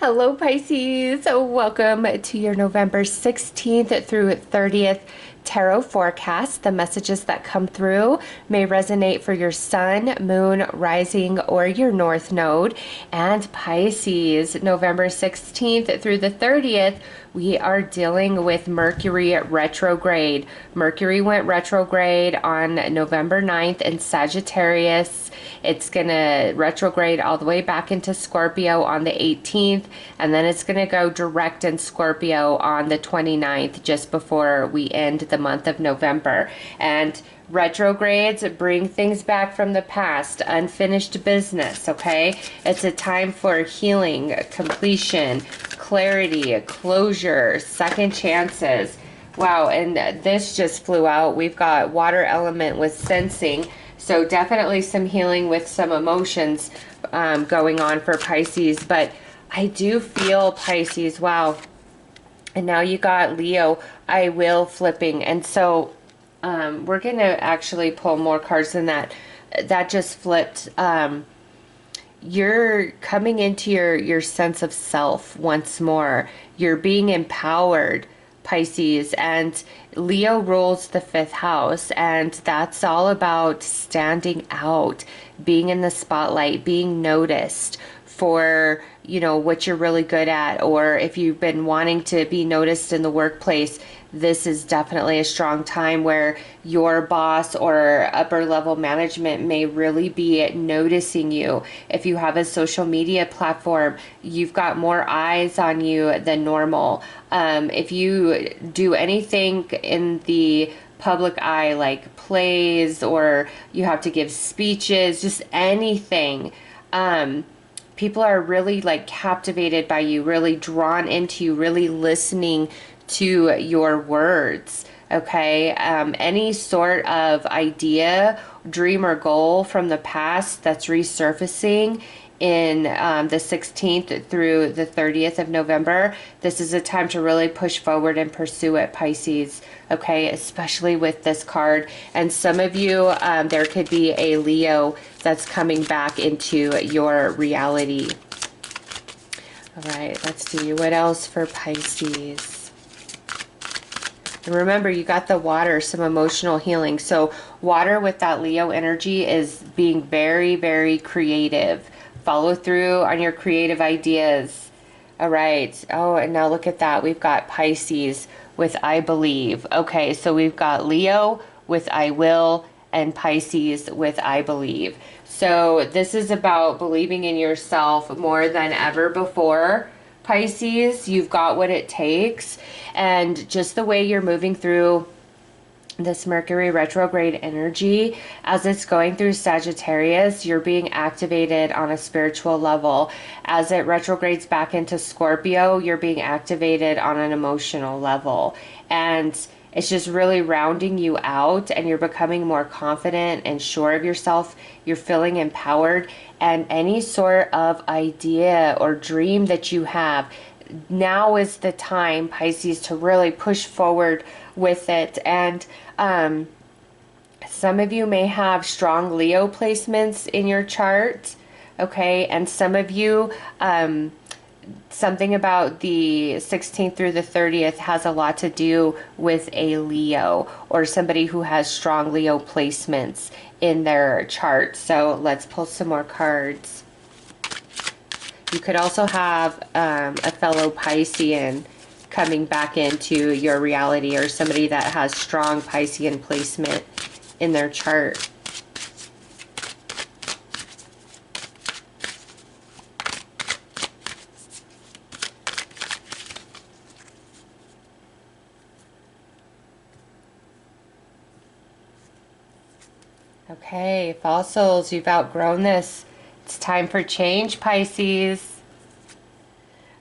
Hello, Pisces. Welcome to your November 16th through 30th tarot forecast. The messages that come through may resonate for your sun, moon, rising, or your north node. And Pisces, November 16th through the 30th, we are dealing with Mercury retrograde. Mercury went retrograde on November 9th in Sagittarius. It's going to retrograde all the way back into Scorpio on the 18th, and then it's going to go direct in Scorpio on the 29th, just before we end the month of November. And retrogrades bring things back from the past, unfinished business, okay? It's a time for healing, completion, clarity, closure, second chances. Wow, and this just flew out. We've got water element with sensing. So definitely some healing with some emotions going on for Pisces. But I do feel Pisces, wow. And now you got Leo, I will flipping. And so we're going to actually pull more cards than that. That just flipped. You're coming into your sense of self once more. You're being empowered, Pisces, and Leo rules the 5th house, and that's all about standing out, being in the spotlight, being noticed for, you know, what you're really good at, or if you've been wanting to be noticed in the workplace, this is definitely a strong time where your boss or upper level management may really be noticing you. If you have a social media platform, you've got more eyes on you than normal. If you do anything in the public eye, like plays, or you have to give speeches, just anything, people are really like captivated by you, really drawn into you, really listening to your words. Okay, any sort of idea, dream, or goal from the past that's resurfacing in the 16th through the 30th of November, this is a time to really push forward and pursue it, Pisces. Okay, especially with this card. And some of you, there could be a Leo that's coming back into your reality. All right, let's see. What else for Pisces? And remember, you got the water, some emotional healing. So water with that Leo energy is being very, very creative. Follow through on your creative ideas. All right. Oh, and now look at that. We've got Pisces with I believe. Okay, so we've got Leo with I will and Pisces with I believe. So this is about believing in yourself more than ever before. Pisces, you've got what it takes, and just the way you're moving through this Mercury retrograde energy, as it's going through Sagittarius, you're being activated on a spiritual level. As it retrogrades back into Scorpio, you're being activated on an emotional level, and it's just really rounding you out, and you're becoming more confident and sure of yourself. You're feeling empowered, and any sort of idea or dream that you have, now is the time, Pisces, to really push forward with it. And some of you may have strong Leo placements in your chart, okay? And some of you, something about the 16th through the 30th has a lot to do with a Leo or somebody who has strong Leo placements in their chart. So let's pull some more cards. You could also have a fellow Piscean coming back into your reality, or somebody that has strong Piscean placement in their chart. Okay, fossils, you've outgrown this. It's time for change, Pisces.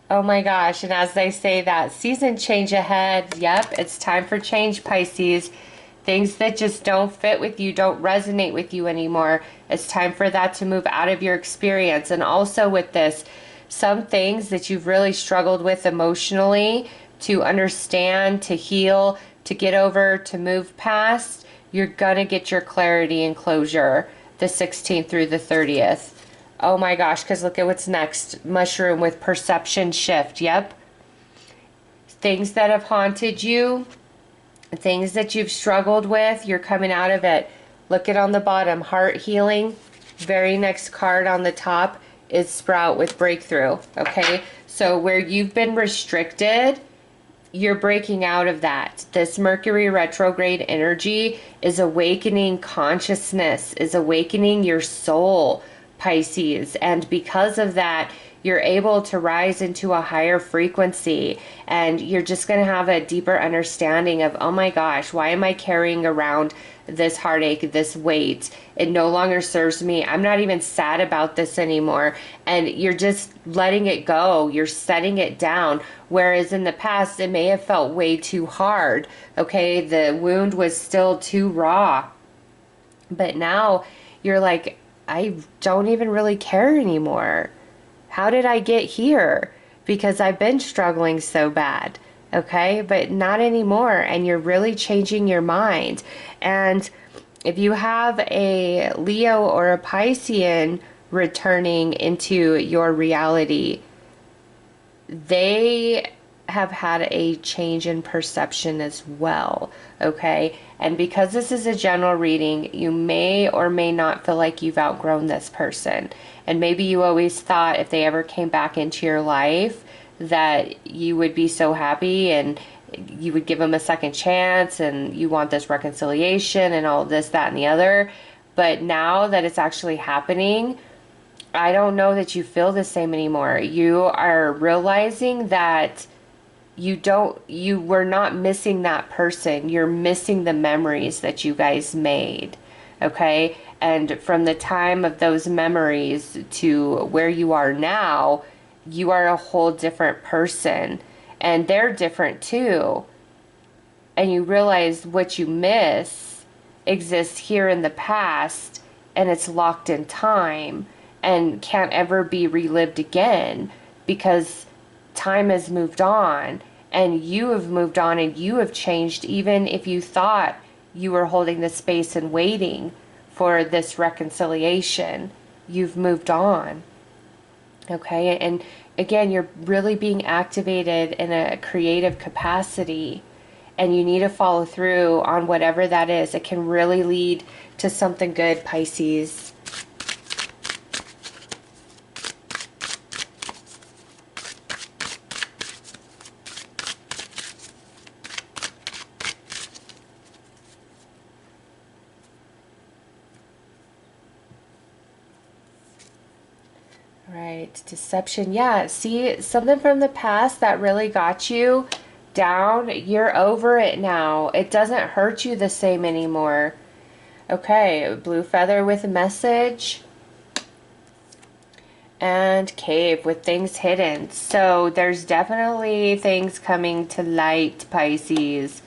Oh my gosh, and as they say that, season change ahead. Yep, it's time for change, Pisces. Things that just don't fit with you, don't resonate with you anymore. It's time for that to move out of your experience. And also with this, some things that you've really struggled with emotionally, to understand, to heal, to get over, to move past, you're gonna get your clarity and closure the 16th through the 30th. Oh my gosh, because look at what's next. Mushroom with perception shift. Yep. Things that have haunted you, things that you've struggled with, you're coming out of it. Look at on the bottom, heart healing. Very next card on the top is sprout with breakthrough. Okay, so where you've been restricted, you're breaking out of that. This Mercury retrograde energy is awakening consciousness, is awakening your soul, Pisces. And because of that, you're able to rise into a higher frequency, and you're just going to have a deeper understanding of, oh my gosh, why am I carrying around this heartache, this weight? It no longer serves me. I'm not even sad about this anymore. And you're just letting it go. You're setting it down. Whereas in the past, it may have felt way too hard. Okay, the wound was still too raw. But now you're like, I don't even really care anymore. How did I get here? Because I've been struggling so bad. Okay, but not anymore. And you're really changing your mind. And if you have a Leo or a Piscean returning into your reality, they have had a change in perception as well. Okay, and because this is a general reading, you may or may not feel like you've outgrown this person. And maybe you always thought if they ever came back into your life that you would be so happy and you would give them a second chance and you want this reconciliation and all this, that, and the other. But now that it's actually happening, I don't know that you feel the same anymore. You are realizing that you were not missing that person. You're missing the memories that you guys made. Okay? And from the time of those memories to where you are now, you are a whole different person. And they're different too. And you realize what you miss exists here in the past, and it's locked in time and can't ever be relived again because time has moved on and you have moved on and you have changed. Even if you thought you were holding the space and waiting for this reconciliation, you've moved on. Okay, and again, you're really being activated in a creative capacity, and you need to follow through on whatever that is. It can really lead to something good, Pisces. Right, deception. Yeah, see, something from the past that really got you down, you're over it now. It doesn't hurt you the same anymore. Okay, blue feather with a message. And cave with things hidden. So there's definitely things coming to light, Pisces,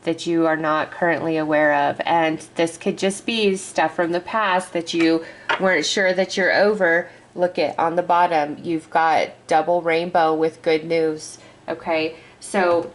that you are not currently aware of. And this could just be stuff from the past that you weren't sure that you're over. Look at on the bottom, you've got double rainbow with good news. Okay, so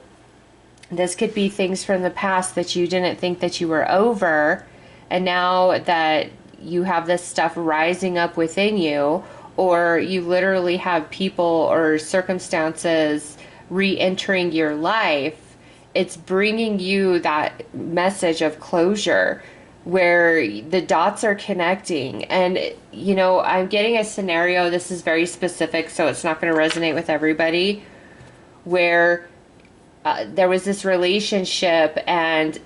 this could be things from the past that you didn't think that you were over, and now that you have this stuff rising up within you, or you literally have people or circumstances re-entering your life, it's bringing you that message of closure where the dots are connecting. And you know, I'm getting a scenario, this is very specific, so it's not going to resonate with everybody, where there was this relationship and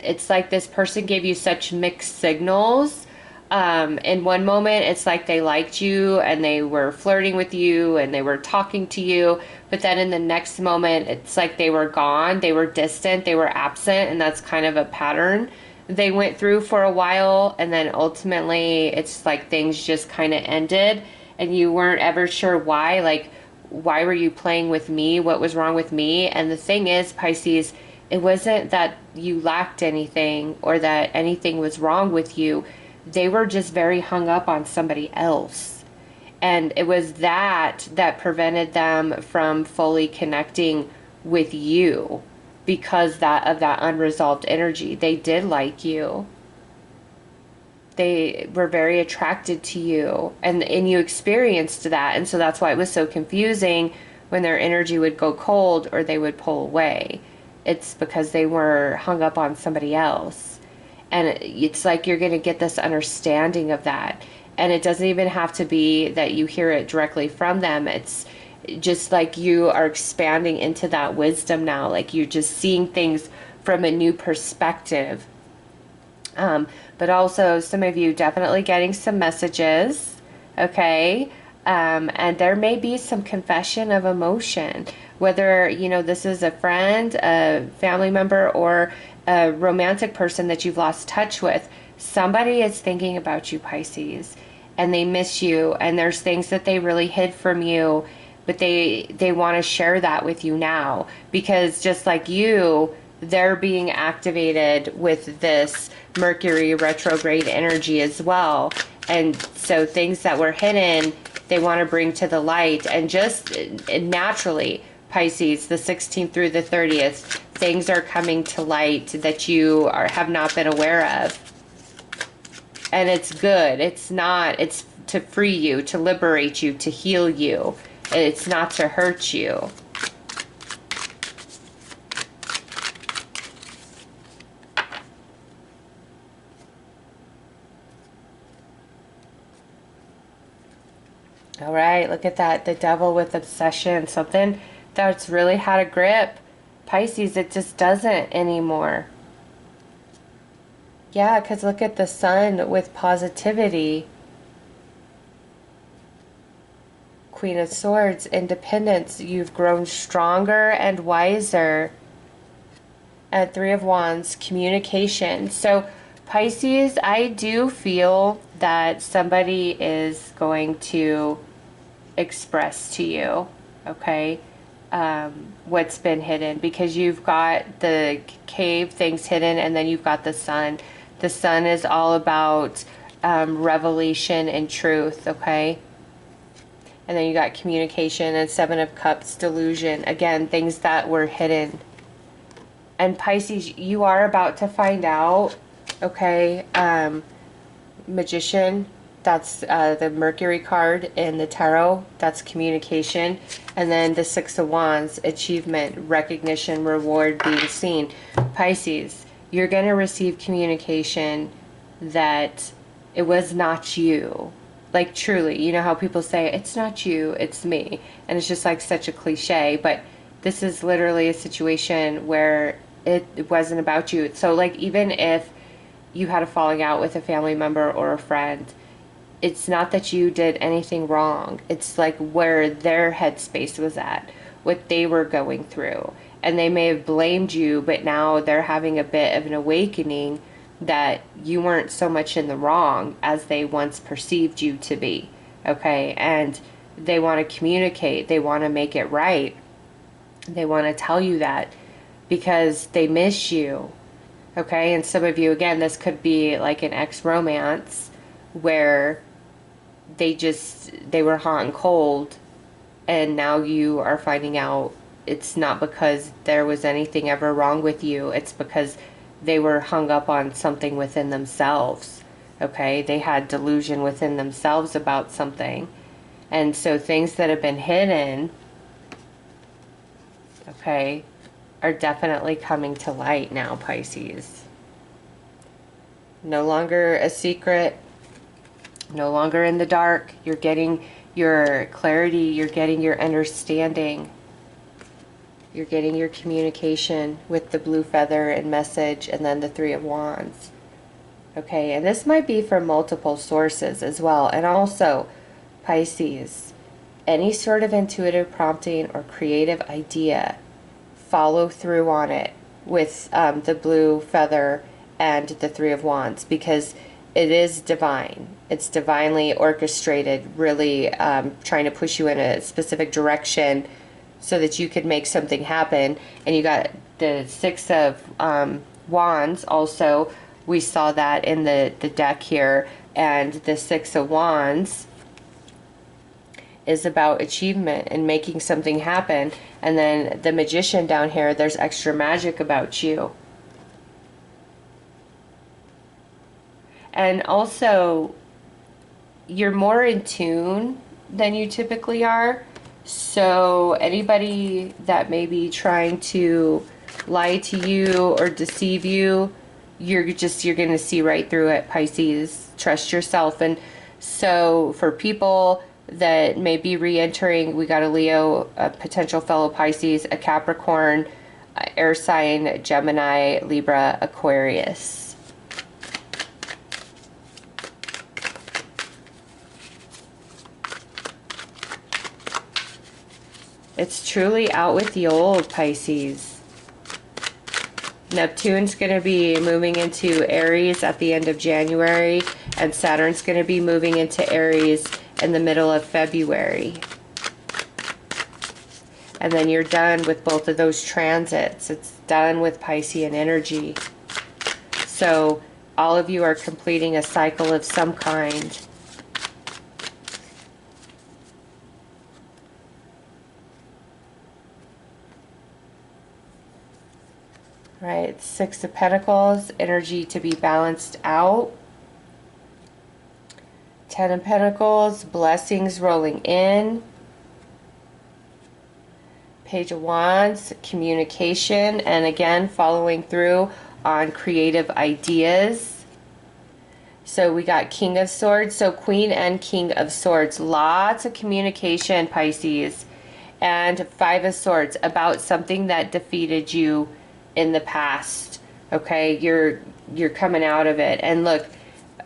it's like this person gave you such mixed signals. In one moment it's like they liked you and they were flirting with you and they were talking to you, but then in the next moment it's like they were gone, they were distant, they were absent, and that's kind of a pattern they went through for a while. And then ultimately it's like things just kind of ended and you weren't ever sure why. Like, why were you playing with me? What was wrong with me? And the thing is, Pisces, it wasn't that you lacked anything or that anything was wrong with you. They were just very hung up on somebody else. And it was that prevented them from fully connecting with you, because of that unresolved energy. They did like you. they were very attracted to you, and you experienced that, and so that's why it was so confusing when their energy would go cold or they would pull away. It's because they were hung up on somebody else. And it's like you're going to get this understanding of that. And it doesn't even have to be that you hear it directly from them. It's just like you are expanding into that wisdom now. Like you're just seeing things from a new perspective. But also some of you definitely getting some messages. Okay. And there may be some confession of emotion, whether, you know, this is a friend, a family member, or a romantic person that you've lost touch with. Somebody is thinking about you, Pisces, and they miss you, and there's things that they really hid from you, but they want to share that with you now, because just like you, they're being activated with this Mercury retrograde energy as well. And so things that were hidden, they want to bring to the light. And just naturally, Pisces, the 16th through the 30th, things are coming to light that you have not been aware of. And it's good. It's not, it's to free you, to liberate you, to heal you. It's not to hurt you. All right, look at that. The devil with obsession. Something that's really had a grip. Pisces, it just doesn't anymore. Yeah, because look at the sun with positivity. Queen of Swords, independence. You've grown stronger and wiser. And Three of Wands, communication. So Pisces, I do feel that somebody is going to express to you, okay, what's been hidden, because you've got the cave, things hidden, and then you've got the sun. The sun is all about revelation and truth, okay? And then you got communication, and Seven of Cups, delusion. Again, things that were hidden. And Pisces, you are about to find out, okay? Magician, that's the Mercury card in the tarot. That's communication. And then the Six of Wands, achievement, recognition, reward, being seen. Pisces, you're going to receive communication that it was not you. Like truly, you know how people say, it's not you, it's me. And it's just like such a cliche, but this is literally a situation where it wasn't about you. So like even if you had a falling out with a family member or a friend, it's not that you did anything wrong. It's like where their headspace was at, what they were going through. And they may have blamed you, but now they're having a bit of an awakening that you weren't so much in the wrong as they once perceived you to be. Okay? And they want to communicate. They want to make it right. They want to tell you that because they miss you. Okay? And some of you, again, this could be like an ex-romance where they were hot and cold, and now you are finding out it's not because there was anything ever wrong with you. It's because they were hung up on something within themselves. Okay? They had delusion within themselves about something. And so things that have been hidden, okay, are definitely coming to light now, Pisces. No longer a secret. No longer in the dark. You're getting your clarity. You're getting your understanding. You're getting your communication with the blue feather and message, and then the Three of Wands. Okay, and this might be from multiple sources as well. And also, Pisces, any sort of intuitive prompting or creative idea, follow through on it with the blue feather and the Three of Wands, because it is divine. It's divinely orchestrated, really trying to push you in a specific direction so that you could make something happen. And you got the Six of Wands also. We saw that in the deck here. And the Six of Wands is about achievement and making something happen. And then the Magician down here, there's extra magic about you. And also, you're more in tune than you typically are. So anybody that may be trying to lie to you or deceive you, you're going to see right through it, Pisces. Trust yourself. And so for people that may be re-entering, we got a Leo, a potential fellow Pisces, a Capricorn, air sign, Gemini, Libra, Aquarius. It's truly out with the old, Pisces. Neptune's going to be moving into Aries at the end of January, and Saturn's going to be moving into Aries in the middle of February. And then you're done with both of those transits. It's done with Piscean energy. So all of you are completing a cycle of some kind. Right, Six of Pentacles, energy to be balanced out. Ten of Pentacles, blessings rolling in. Page of Wands, communication, and again, following through on creative ideas. So we got King of Swords, so Queen and King of Swords. Lots of communication, Pisces. And Five of Swords, about something that defeated you in the past. Okay, you're coming out of it. And look,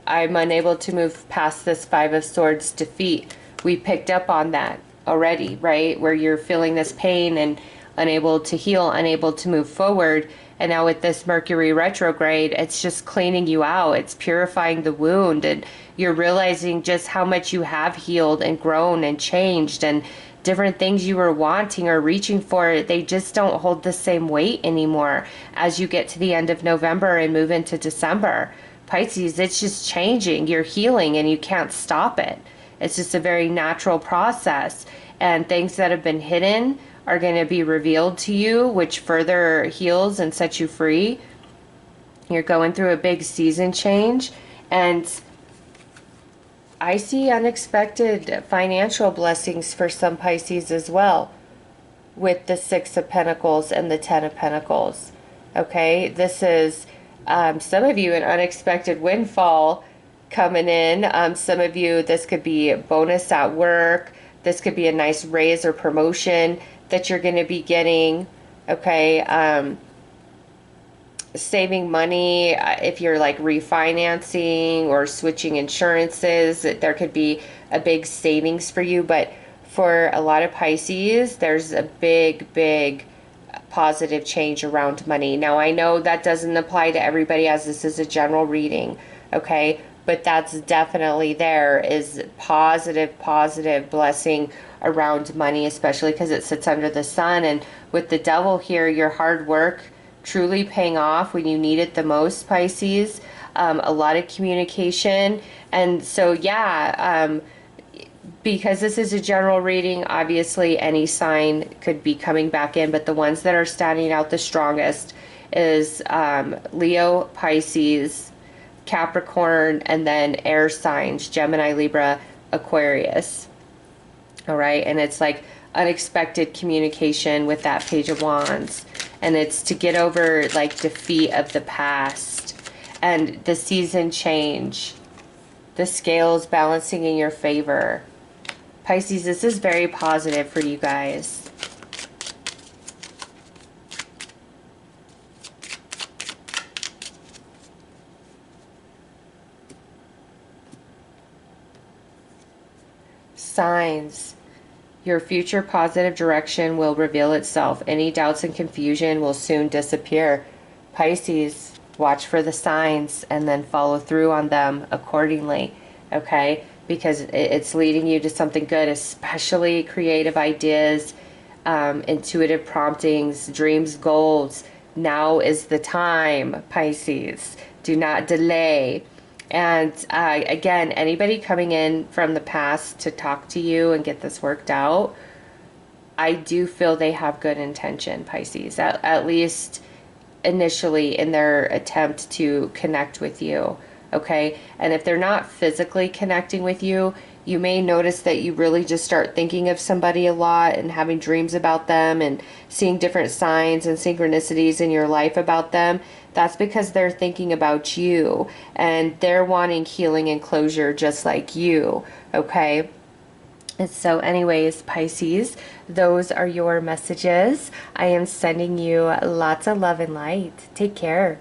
I'm unable to move past this Five of Swords defeat. We picked up on that already, right? Where you're feeling this pain and unable to heal, unable to move forward. And now with this Mercury retrograde, it's just cleaning you out. It's purifying the wound, and you're realizing just how much you have healed and grown and changed, and different things you were wanting or reaching for, they just don't hold the same weight anymore as you get to the end of November and move into December. Pisces, it's just changing. You're healing and you can't stop it. It's just a very natural process. And things that have been hidden are going to be revealed to you, which further heals and sets you free. You're going through a big season change, and I see unexpected financial blessings for some Pisces as well, with the Six of Pentacles and the Ten of Pentacles. Okay, this is some of you an unexpected windfall coming in. Some of you, this could be a bonus at work. This could be a nice raise or promotion that you're going to be getting. Okay, saving money, if you're like refinancing or switching insurances, there could be a big savings for you. But for a lot of Pisces, there's a big positive change around money. Now, I know that doesn't apply to everybody, as this is a general reading, okay? But that's definitely there is positive blessing around money, especially because it sits under the sun. And with the devil here, your hard work truly paying off when you need it the most, Pisces. A lot of communication. And so, yeah, because this is a general reading, obviously any sign could be coming back in, but the ones that are standing out the strongest is Leo, Pisces, Capricorn, and then air signs, Gemini, Libra, Aquarius. All right, and it's like unexpected communication with that Page of Wands. And it's to get over like defeat of the past and the season change. The scales balancing in your favor. Pisces, this is very positive for you guys. Signs. Your future positive direction will reveal itself. Any doubts and confusion will soon disappear. Pisces, watch for the signs and then follow through on them accordingly, okay? Because it's leading you to something good, especially creative ideas, intuitive promptings, dreams, goals. Now is the time, Pisces. Do not delay. And again, anybody coming in from the past to talk to you and get this worked out, I do feel they have good intention, Pisces, at least initially in their attempt to connect with you. Okay. And if they're not physically connecting with you, you may notice that you really just start thinking of somebody a lot and having dreams about them and seeing different signs and synchronicities in your life about them. That's because they're thinking about you and they're wanting healing and closure just like you. Okay. And so, anyways, Pisces, those are your messages. I am sending you lots of love and light. Take care.